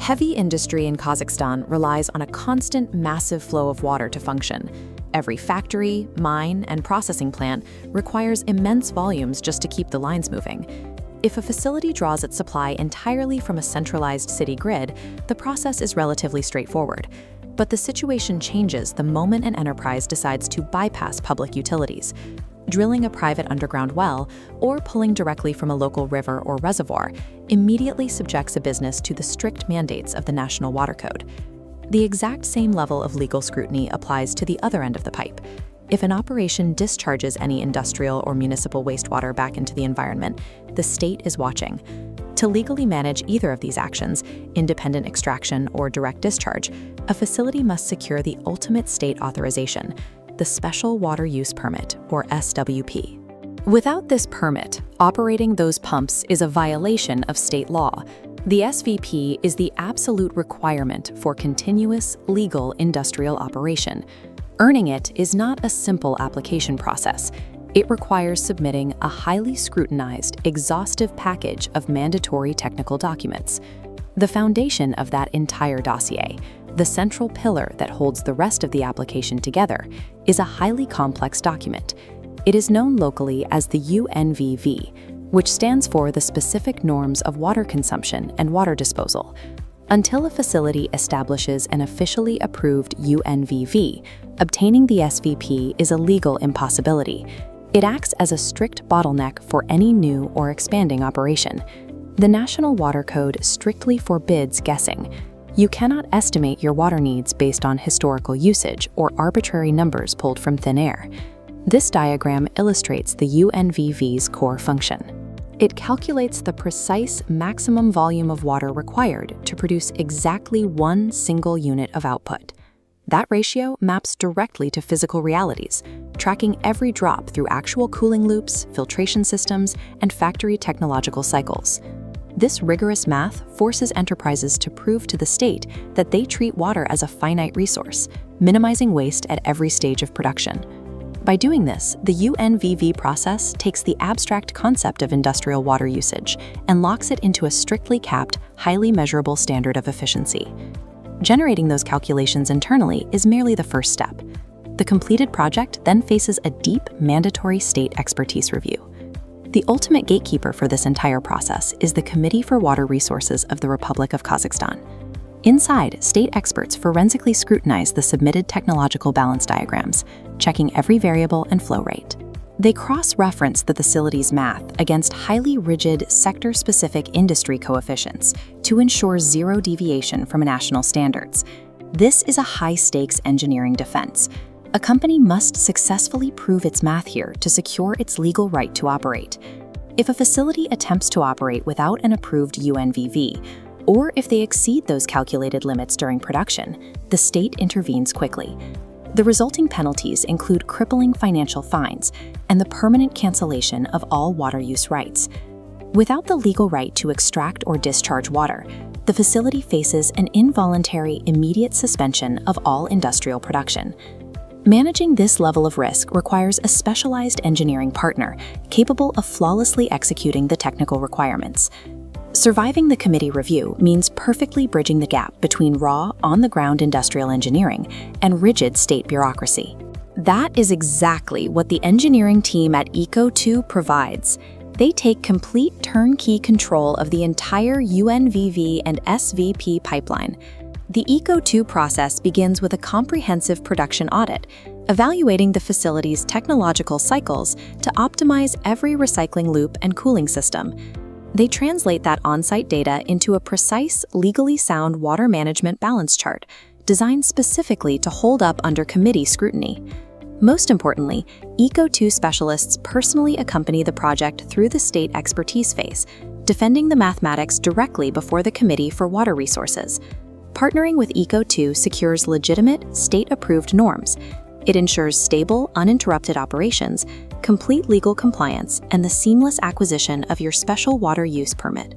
Heavy industry in Kazakhstan relies on a constant, massive flow of water to function. Every factory, mine, and processing plant requires immense volumes just to keep the lines moving. If a facility draws its supply entirely from a centralized city grid, the process is relatively straightforward. But the situation changes the moment an enterprise decides to bypass public utilities. Drilling a private underground well or pulling directly from a local river or reservoir immediately subjects a business to the strict mandates of the National Water Code. The exact same level of legal scrutiny applies to the other end of the pipe. If an operation discharges any industrial or municipal wastewater back into the environment, the state is watching. To legally manage either of these actions, independent extraction or direct discharge, a facility must secure the ultimate state authorization, the Special Water Use Permit, or SWP. Without this permit, operating those pumps is a violation of state law. The SVP is the absolute requirement for continuous, legal industrial operation. Earning it is not a simple application process. It requires submitting a highly scrutinized, exhaustive package of mandatory technical documents. The foundation of that entire dossier, the central pillar that holds the rest of the application together, is a highly complex document. It is known locally as the UNVV, which stands for the Specific Norms of Water Consumption and Water Disposal. Until a facility establishes an officially approved UNVV, obtaining the SVP is a legal impossibility. It acts as a strict bottleneck for any new or expanding operation. The National Water Code strictly forbids guessing. You cannot estimate your water needs based on historical usage or arbitrary numbers pulled from thin air. This diagram illustrates the UNVV's core function. It calculates the precise maximum volume of water required to produce exactly one single unit of output. That ratio maps directly to physical realities, tracking every drop through actual cooling loops, filtration systems, and factory technological cycles. This rigorous math forces enterprises to prove to the state that they treat water as a finite resource, minimizing waste at every stage of production. By doing this, the UNVV process takes the abstract concept of industrial water usage and locks it into a strictly capped, highly measurable standard of efficiency. Generating those calculations internally is merely the first step. The completed project then faces a deep, mandatory state expertise review. The ultimate gatekeeper for this entire process is the Committee for Water Resources of the Republic of Kazakhstan. Inside, state experts forensically scrutinize the submitted technological balance diagrams, checking every variable and flow rate. They cross-reference the facility's math against highly rigid, sector-specific industry coefficients to ensure zero deviation from national standards. This is a high-stakes engineering defense. A company must successfully prove its math here to secure its legal right to operate. If a facility attempts to operate without an approved UNVV, or if they exceed those calculated limits during production, the state intervenes quickly. The resulting penalties include crippling financial fines and the permanent cancellation of all water use rights. Without the legal right to extract or discharge water, the facility faces an involuntary, immediate suspension of all industrial production. Managing this level of risk requires a specialized engineering partner capable of flawlessly executing the technical requirements. Surviving the committee review means perfectly bridging the gap between raw, on-the-ground industrial engineering and rigid state bureaucracy. That is exactly what the engineering team at ECO2 provides. They take complete turnkey control of the entire UNVV and SVP pipeline. The ECO2 process begins with a comprehensive production audit, evaluating the facility's technological cycles to optimize every recycling loop and cooling system. They translate that on-site data into a precise, legally sound water management balance chart, designed specifically to hold up under committee scrutiny. Most importantly, ECO2 specialists personally accompany the project through the state expertise phase, defending the mathematics directly before the Committee for Water Resources. Partnering with ECO2 secures legitimate, state-approved norms. It ensures stable, uninterrupted operations, complete legal compliance, and the seamless acquisition of your special water use permit.